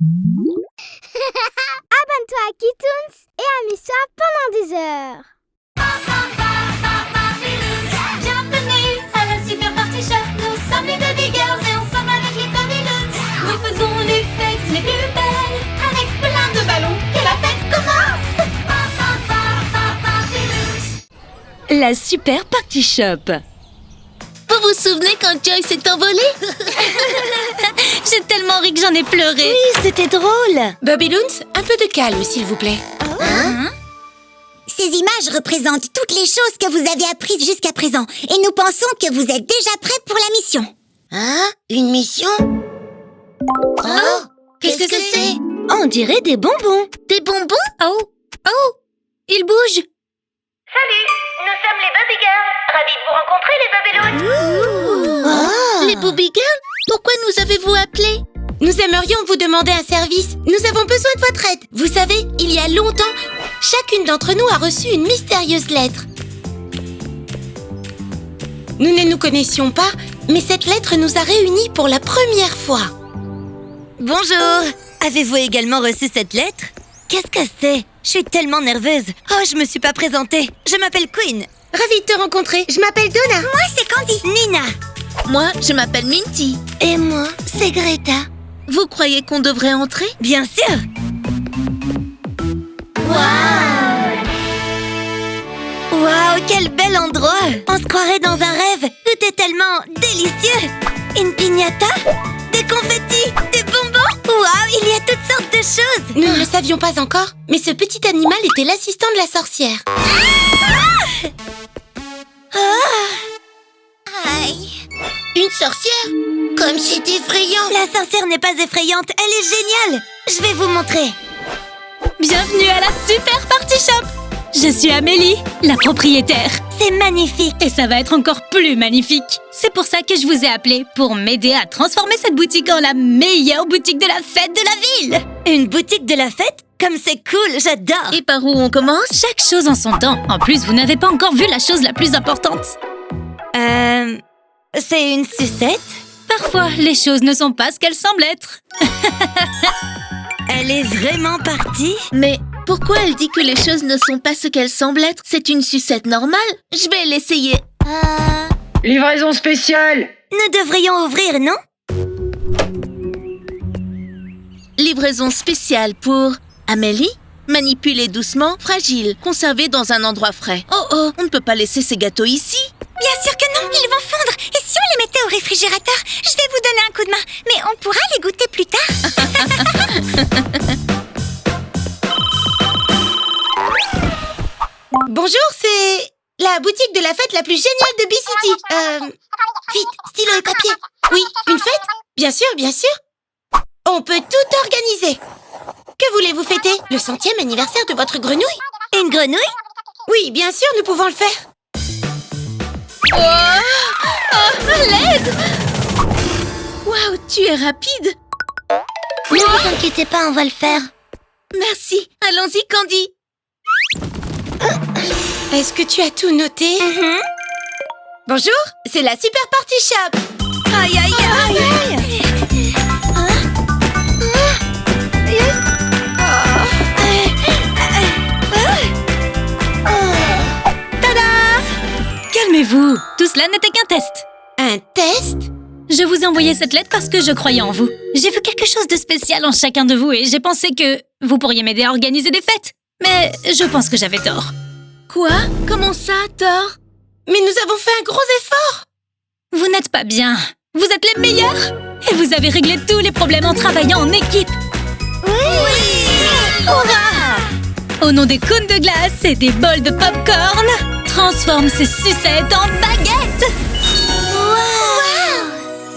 Abonne-toi à Kitoons et amuse-toi pendant des heures. Bienvenue à la Super Party Shop. Nous sommes les Baby Girls et ensemble avec les Babyloons, nous faisons les fêtes les plus belles avec plein de ballons. Que la fête commence. La Super Party Shop. Vous vous souvenez quand Joy s'est envolée? J'ai tellement ri que j'en ai pleuré. Oui, c'était drôle. Babyloons, un peu de calme, s'il vous plaît. Ces images représentent toutes les choses que vous avez apprises jusqu'à présent. Et nous pensons que vous êtes déjà prêts pour la mission. Hein? Une mission? Oh! Qu'est-ce que c'est? On dirait des bonbons. Des bonbons? Oh, ils bougent. Salut, nous sommes les Baby Girls. Ravis de vous rencontrer, les Babyloons. Oh! Les Booby Girls? Pourquoi nous avez-vous appelés? Nous aimerions vous demander un service. Nous avons besoin de votre aide. Vous savez, il y a longtemps, chacune d'entre nous a reçu une mystérieuse lettre. Nous ne nous connaissions pas, mais cette lettre nous a réunis pour la première fois. Bonjour. Avez-vous également reçu cette lettre? Qu'est-ce que c'est? Je suis tellement nerveuse. Oh, je me suis pas présentée. Je m'appelle Queen. Ravie de te rencontrer. Je m'appelle Donna. Moi, c'est Candy. Nina. Moi, je m'appelle Minty. Et moi, c'est Greta. Vous croyez qu'on devrait entrer? Bien sûr. Waouh, quel bel endroit. On se croirait dans un rêve. Tout est tellement délicieux. Une piñata, des confettis, des bonbons. Waouh, il y a toutes sortes de choses. Nous ne le savions pas encore, mais ce petit animal était l'assistant de la sorcière. Aïe. Une sorcière? Comme c'est effrayant! La sorcière n'est pas effrayante, elle est géniale. Je vais vous montrer. Bienvenue à la Super Party Shop. Je suis Amélie, la propriétaire. C'est magnifique. Et ça va être encore plus magnifique. C'est pour ça que je vous ai appelé, pour m'aider à transformer cette boutique en la meilleure boutique de la fête de la ville. Une boutique de la fête? Comme c'est cool, j'adore. Et par où on commence? Chaque chose en son temps. En plus, vous n'avez pas encore vu la chose la plus importante. C'est une sucette? Parfois, les choses ne sont pas ce qu'elles semblent être. Elle est vraiment partie? Mais pourquoi elle dit que les choses ne sont pas ce qu'elles semblent être? C'est une sucette normale? Je vais l'essayer. Livraison spéciale! Nous devrions ouvrir, non? Livraison spéciale pour Amélie? Manipuler doucement, fragile, conserver dans un endroit frais. Oh, on ne peut pas laisser ces gâteaux ici. Bien sûr que non, ils vont fondre. Et si on les mettait au réfrigérateur? Je vais vous donner un coup de main. Mais on pourra les goûter plus tard. Bonjour, c'est la boutique de la fête la plus géniale de B-City. Vite, stylo et papier. Oui, une fête? Bien sûr, bien sûr. On peut tout organiser. Que voulez-vous fêter? Le 100e anniversaire de votre grenouille? Une grenouille? Oui, bien sûr, nous pouvons le faire. À l'aide! Waouh, tu es rapide! Ne vous inquiétez pas, on va le faire. Merci, allons-y Candy. Est-ce que tu as tout noté? Bonjour, c'est la Super Party Shop. Aïe, aïe, aïe. Calmez-vous, tout cela n'était qu'un test. Un test? Je vous ai envoyé cette lettre parce que je croyais en vous. J'ai vu quelque chose de spécial en chacun de vous et j'ai pensé que vous pourriez m'aider à organiser des fêtes. Mais je pense que j'avais tort. Quoi? Comment ça, tort? Mais nous avons fait un gros effort. Vous n'êtes pas bien. Vous êtes les meilleurs. Et vous avez réglé tous les problèmes en travaillant en équipe. Oui! Hurrah! Au nom des cônes de glace et des bols de popcorn, transforme ces sucettes en baguettes.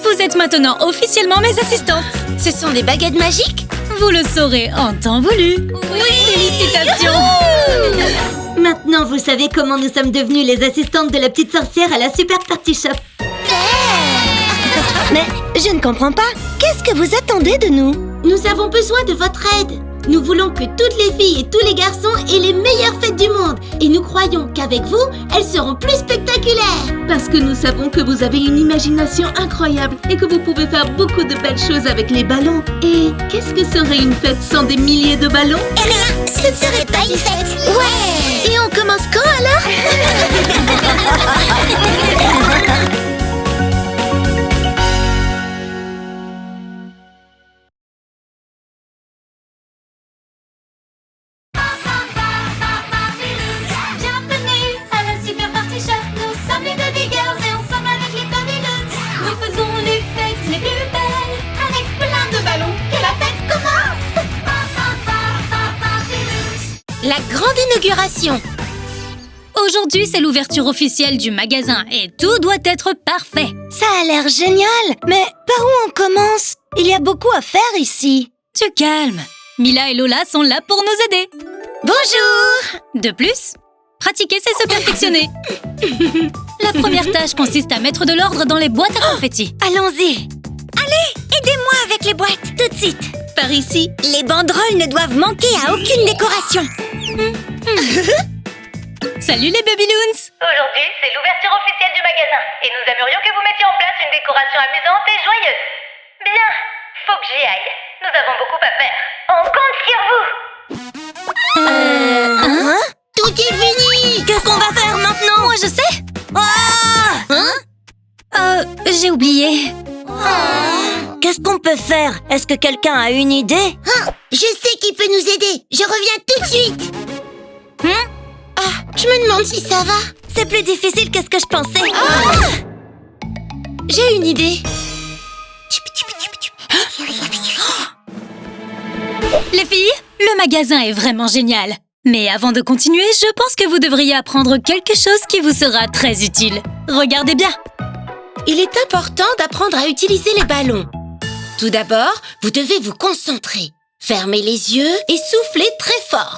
Vous êtes maintenant officiellement mes assistantes. Ce sont des baguettes magiques? Vous le saurez en temps voulu. Oui! Félicitations! Maintenant, vous savez comment nous sommes devenues les assistantes de la petite sorcière à la Super Party Shop. Mais je ne comprends pas. Qu'est-ce que vous attendez de nous? Nous avons besoin de votre aide. Nous voulons que toutes les filles et tous les garçons aient les meilleures fêtes du monde. Et nous croyons qu'avec vous, elles seront plus spectaculaires. Parce que nous savons que vous avez une imagination incroyable et que vous pouvez faire beaucoup de belles choses avec les ballons. Et qu'est-ce que serait une fête sans des milliers de ballons? Et rien, ce ne serait pas une fête. Ouais. Et on commence quand alors? Bienvenue à la Super Party Shop. Nous sommes les Baby Girls et ensemble avec les Baby Loons, nous faisons les fêtes les plus belles avec plein de ballons. Que la fête commence. La grande inauguration. Aujourd'hui, c'est l'ouverture officielle du magasin et tout doit être parfait. Ça a l'air génial. Mais par où on commence? Il y a beaucoup à faire ici. Tu calmes. Mila et Lola sont là pour nous aider. Bonjour. De plus, pratiquer, c'est se perfectionner. La première tâche consiste à mettre de l'ordre dans les boîtes à confettis. Allons-y. Allez, aidez-moi avec les boîtes, tout de suite. Par ici. Les banderoles ne doivent manquer à aucune décoration. Salut les Baby Loons! Aujourd'hui, c'est l'ouverture officielle du magasin et nous aimerions que vous mettiez en place une décoration amusante et joyeuse. Bien, faut que j'y aille. Nous avons beaucoup à faire. On compte sur vous. Tout est fini. Qu'est-ce qu'on va faire maintenant? Moi, je sais! J'ai oublié. Qu'est-ce qu'on peut faire? Est-ce que quelqu'un a une idée? Je sais qui peut nous aider. Je reviens tout de suite. Je me demande si ça va. C'est plus difficile que ce que je pensais. J'ai une idée. Les filles, le magasin est vraiment génial. Mais avant de continuer, je pense que vous devriez apprendre quelque chose qui vous sera très utile. Regardez bien. Il est important d'apprendre à utiliser les ballons. Tout d'abord, vous devez vous concentrer. Fermez les yeux et soufflez très fort.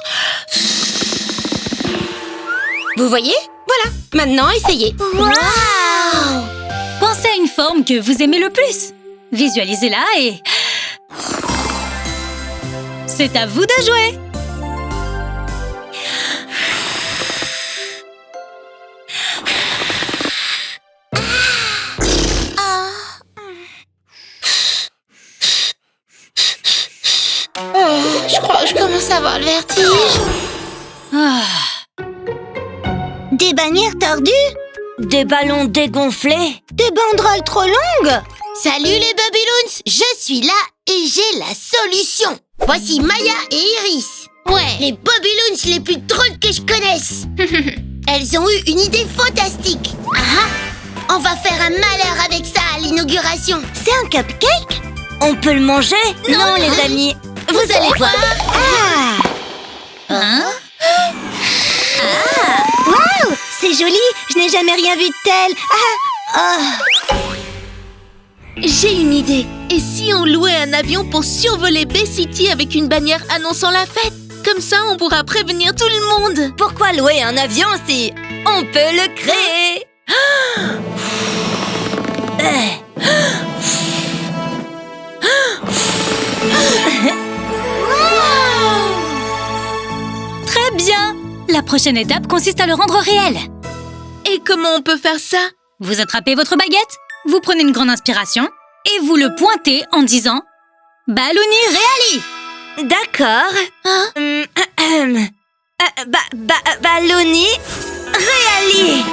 Vous voyez? Voilà. Maintenant, essayez. Waouh! Pensez à une forme que vous aimez le plus. Visualisez-la et... c'est à vous de jouer. Je crois que je commence à avoir le vertige. Des bannières tordues? Des ballons dégonflés? Des banderoles trop longues? Salut les Babyloons, je suis là et j'ai la solution. Voici Maya et Iris. Ouais, les Babyloons les plus drôles que je connaisse. Elles ont eu une idée fantastique. On va faire un malheur avec ça à l'inauguration. C'est un cupcake? On peut le manger? Non, les amis. Vous allez voir. Waouh! C'est joli! Je n'ai jamais rien vu de tel. J'ai une idée. Et si on louait un avion pour survoler Bay City avec une bannière annonçant la fête? Comme ça, on pourra prévenir tout le monde. Pourquoi louer un avion si on peut le créer? Très bien. La prochaine étape consiste à le rendre réel. Et comment on peut faire ça? Vous attrapez votre baguette, vous prenez une grande inspiration et vous le pointez en disant « Ballouni Reali ». D'accord. Ballouni Reali.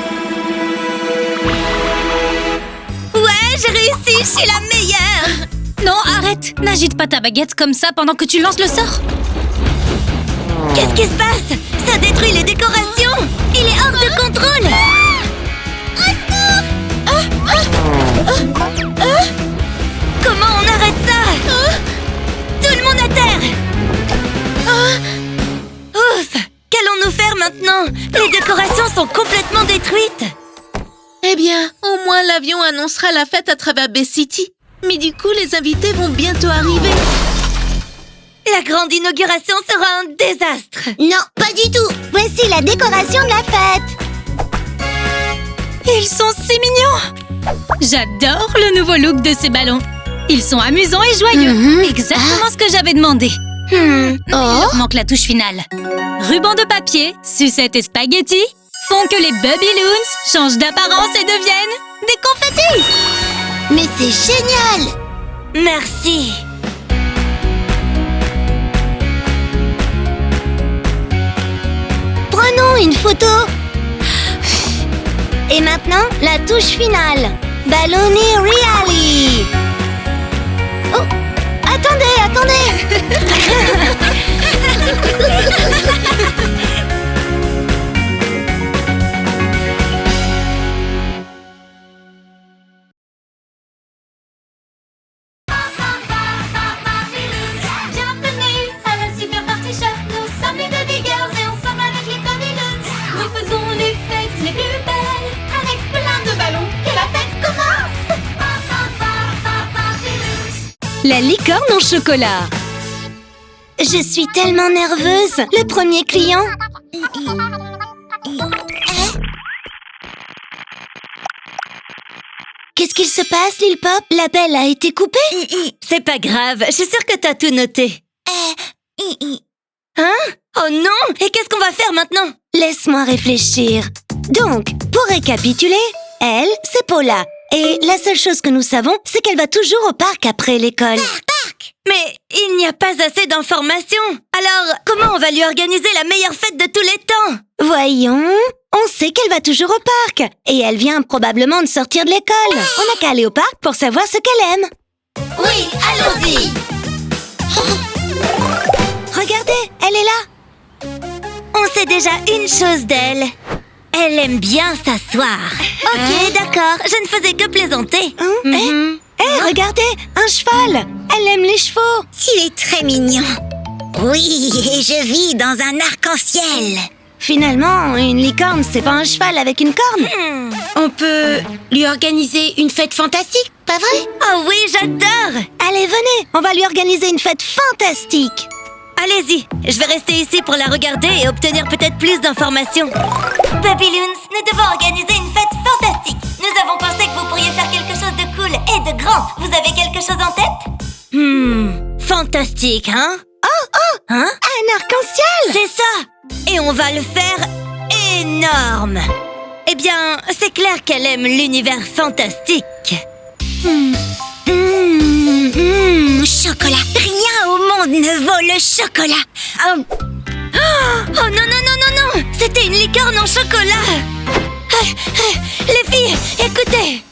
Ouais, j'ai réussi, je suis la meilleure. Non, arrête. N'agite pas ta baguette comme ça pendant que tu lances le sort. Qu'est-ce qui se passe? Ça détruit les décorations. Il est hors de contrôle. Comment on arrête ça? Tout le monde à terre. Ouf! Qu'allons-nous faire maintenant? Les décorations sont complètement détruites. Eh bien, au moins l'avion annoncera la fête à travers Bay City. Mais du coup, les invités vont bientôt arriver. La grande inauguration sera un désastre. Non, pas du tout. Voici la décoration de la fête. Ils sont si mignons. J'adore le nouveau look de ces ballons. Ils sont amusants et joyeux. Exactement ce que j'avais demandé. Il leur manque la touche finale. Ruban de papier, sucette et spaghetti font que les Bubbyloons changent d'apparence et deviennent des confettis. Mais c'est génial! Merci. Prenons une photo. Et maintenant, la touche finale. Ballonné Really. Oh, attendez. Bienvenue à la Super Party Shop. Nous sommes les Baby Girls et ensemble avec les Babyloons, nous faisons les fêtes les plus belles avec plein de ballons. Que la fête commence! La licorne en chocolat. Je suis tellement nerveuse. Le premier client. Qu'est-ce qu'il se passe, Lil Pop? L'appel a été coupé? C'est pas grave, je suis sûre que t'as tout noté. Hein? Oh non! Et qu'est-ce qu'on va faire maintenant? Laisse-moi réfléchir. Donc, pour récapituler, elle, c'est Paula. Et la seule chose que nous savons, c'est qu'elle va toujours au parc après l'école. Mais il n'y a pas assez d'informations. Alors, comment on va lui organiser la meilleure fête de tous les temps? Voyons, on sait qu'elle va toujours au parc. Et elle vient probablement de sortir de l'école. On n'a qu'à aller au parc pour savoir ce qu'elle aime. Oui, allons-y! Regardez, elle est là. On sait déjà une chose d'elle. Elle aime bien s'asseoir. Ok, D'accord, je ne faisais que plaisanter. Regardez, un cheval. Elle aime les chevaux. Tu es très mignon. Oui, et je vis dans un arc-en-ciel. Finalement, une licorne, c'est pas un cheval avec une corne. On peut lui organiser une fête fantastique, pas vrai? Oh oui, j'adore. Allez, venez, on va lui organiser une fête fantastique. Allez-y, je vais rester ici pour la regarder et obtenir peut-être plus d'informations. Babyloons, nous devons organiser une fête fantastique. Nous avons pensé que vous pourriez faire quelque chose de cool et de grand. Vous avez quelque chose en tête? Fantastique, hein? Un arc-en-ciel. C'est ça! Et on va le faire énorme! Eh bien, c'est clair qu'elle aime l'univers fantastique. Chocolat. Rien au monde ne vaut le chocolat. Oh non, non, non, non, non! C'était une licorne en chocolat! Les filles, écoutez!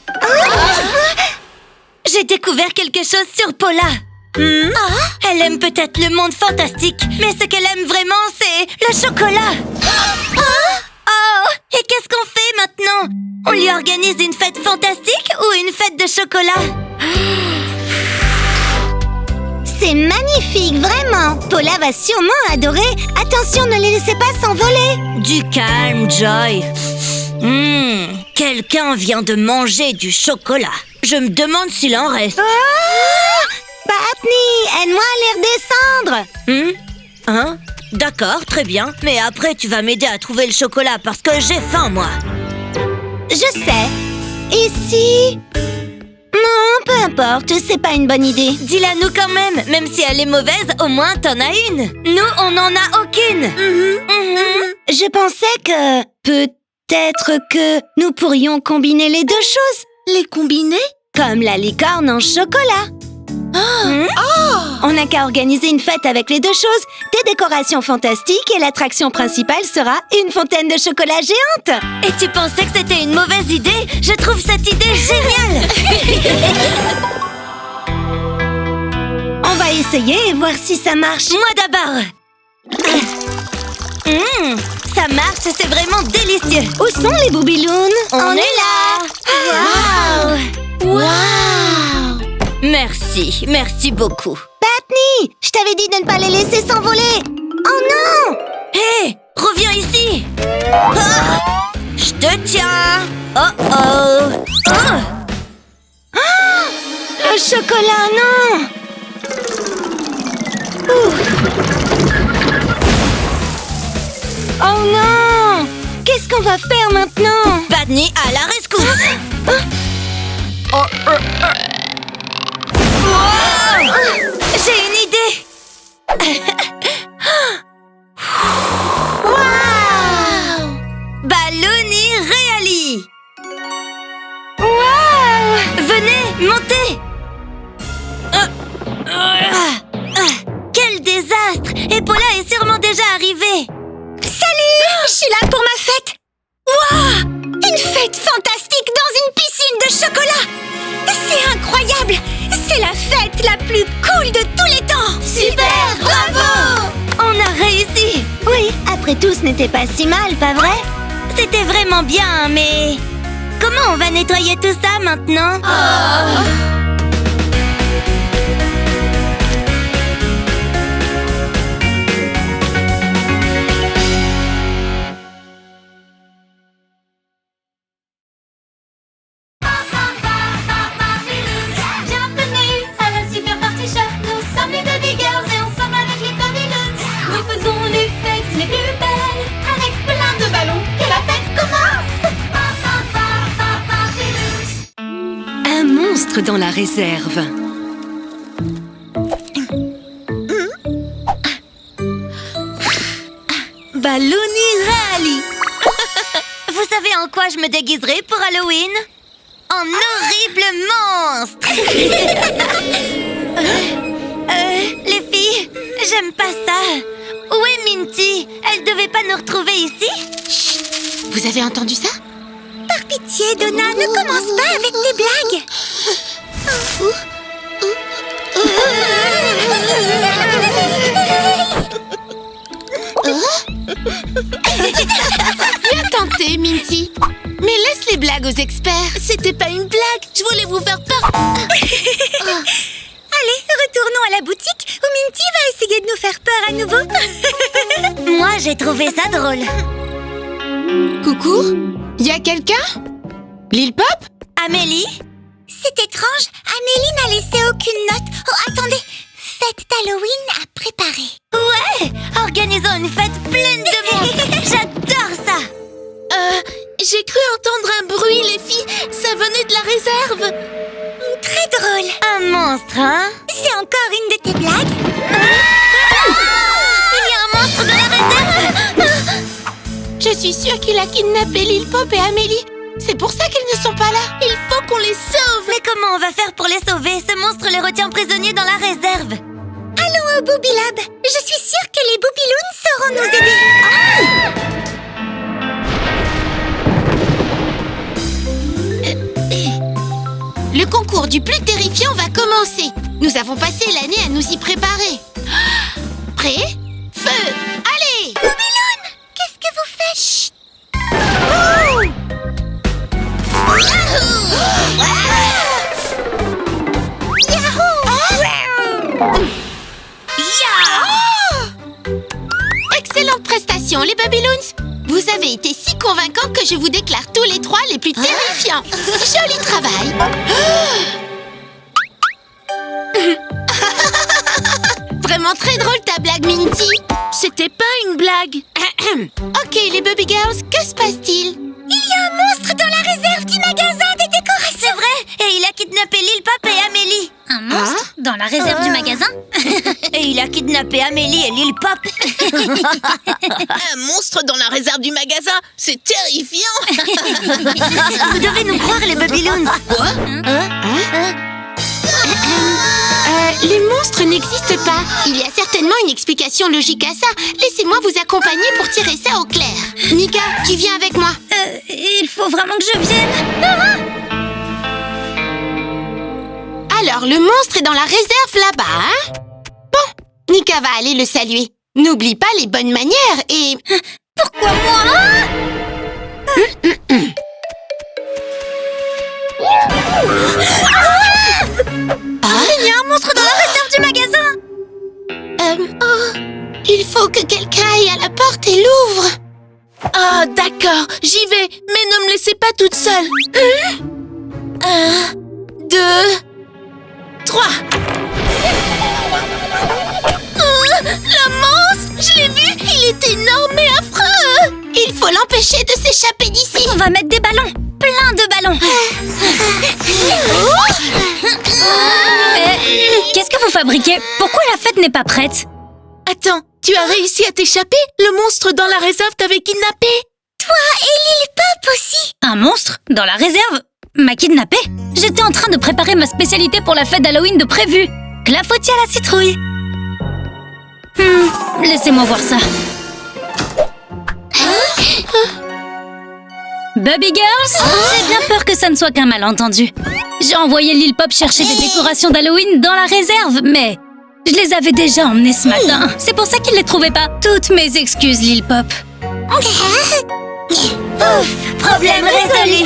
J'ai découvert quelque chose sur Paula. Elle aime peut-être le monde fantastique, mais ce qu'elle aime vraiment, c'est le chocolat. Oh, et qu'est-ce qu'on fait maintenant? On lui organise une fête fantastique ou une fête de chocolat? C'est magnifique, vraiment. Paula va sûrement adorer. Attention, ne les laissez pas s'envoler. Du calme, Joy. Quelqu'un vient de manger du chocolat. Je me demande s'il en reste. Batney, aide-moi à les redescendre. Hein? D'accord, très bien. Mais après, tu vas m'aider à trouver le chocolat parce que j'ai faim, moi. Je sais. Ici. Non, peu importe, c'est pas une bonne idée. Dis-la nous quand même si elle est mauvaise, au moins t'en as une. Nous, on n'en a aucune. Je pensais que peut-être que nous pourrions combiner les deux choses. Les combiner? Comme la licorne en chocolat. On n'a qu'à organiser une fête avec les deux choses, des décorations fantastiques et l'attraction principale sera une fontaine de chocolat géante. Et tu pensais que c'était une mauvaise idée? Je trouve cette idée géniale. On va essayer et voir si ça marche. Moi d'abord. Ça marche, c'est vraiment délicieux. Où sont les Boobyloons? On est là. Wow! Merci beaucoup. Batney, je t'avais dit de ne pas les laisser s'envoler. Oh non! Hé, reviens ici. Je te tiens. Oh. Le chocolat, non! Oh non! Qu'est-ce qu'on va faire maintenant? Batney à la rescousse. J'ai une idée. Waouh! Balloni Reali. Waouh! Venez, montez. Quel désastre! Eppola est sûrement déjà arrivée. Salut! Je suis là pour ma fête. Waouh! Une fête fantastique dans une piscine de chocolat. C'est incroyable! C'est la fête la plus cool de tous les temps. Super! Bravo! On a réussi. Oui, après tout, ce n'était pas si mal, pas vrai? C'était vraiment bien, mais... Comment on va nettoyer tout ça maintenant? Bienvenue à la Super Party Shop. Nous sommes les Baby Girls et ensemble avec les Baby Loons, nous faisons les fêtes les plus belles avec plein de ballons. Que la fête commence! Un monstre dans la réserve. Balloni Reali. Vous savez en quoi je me déguiserai pour Halloween? En horrible monstre. Les filles, j'aime pas ça. Où est Minty? Elle devait pas nous retrouver ici? Vous avez entendu ça? Par pitié, Donna, ne commence pas avec tes blagues. Bien tenté, Minty. Mais laisse les blagues aux experts. C'était pas une blague, je voulais vous faire peur. Allez, retournons à la boutique où Minty va essayer de nous faire peur à nouveau. Moi, j'ai trouvé ça drôle. Coucou? Y a quelqu'un? Lil Pop? Amélie? C'est étrange, Amélie n'a laissé aucune note. Oh, attendez, fête d'Halloween à préparer. Ouais, organisons une fête pleine de monstres. J'adore ça. J'ai cru entendre un bruit, les filles. Ça venait de la réserve. Très drôle. Un monstre, hein? C'est encore une de tes blagues? Il y a un monstre dans la réserve. Je suis sûre qu'il a kidnappé Lil Pop et Amélie. C'est pour ça qu'ils ne sont pas là. Il faut qu'on les sauve. Mais comment on va faire pour les sauver? Ce monstre les retient prisonniers dans la réserve. Allons au Booby Lab. Je suis sûre que les Booby Loons sauront nous aider. Le concours du plus terrifiant va commencer. Nous avons passé l'année à nous y préparer. Prêt? Feu! Allez! Booby Loon, qu'est-ce que vous faites? Chut. Excellente prestation, les Babyloons. Vous avez été si convaincants que je vous déclare tous les trois les plus terrifiants. Joli travail. Vraiment très drôle ta blague, Minty. C'était pas une blague. Ok, les Baby Girls, que se passe-t-il? Il y a un monstre dans la réserve du magasin des décorations. C'est vrai. Et il a kidnappé Lil Pop et Amélie. Un monstre dans la réserve du magasin? Et il a kidnappé Amélie et Lil Pop. Un monstre dans la réserve du magasin, c'est terrifiant. Vous devez nous croire, les Babyloons. Quoi? Les monstres n'existent pas. Il y a certainement une explication logique à ça. Laissez-moi vous accompagner pour tirer ça au clair. Nika, tu viens avec moi. Il faut vraiment que je vienne. Alors, le monstre est dans la réserve là-bas, hein? Bon, Nika va aller le saluer. N'oublie pas les bonnes manières et... Pourquoi moi? Il y a un monstre dans la réserve du magasin. Il faut que quelqu'un aille à la porte et l'ouvre. Ah, d'accord, j'y vais, mais ne me laissez pas toute seule. 1, 2, 3. Le monstre, je l'ai vu, il est énorme et affreux. Il faut l'empêcher de s'échapper d'ici. On va mettre des ballons. Plein de ballons. Oh. Qu'est-ce que vous fabriquez? Pourquoi la fête n'est pas prête? Attends, tu as réussi à t'échapper? Le monstre dans la réserve t'avait kidnappé? Pop aussi. Un monstre? Dans la réserve? M'a kidnappé? J'étais en train de préparer ma spécialité pour la fête d'Halloween de prévu. Clafoutis à la citrouille. Laissez-moi voir ça. Bubby Girls, j'ai bien peur que ça ne soit qu'un malentendu. J'ai envoyé Lil Pop chercher des décorations d'Halloween dans la réserve, mais je les avais déjà emmenées ce matin. C'est pour ça qu'il les trouvait pas. Toutes mes excuses, Lil Pop. Ouf, problème résolu.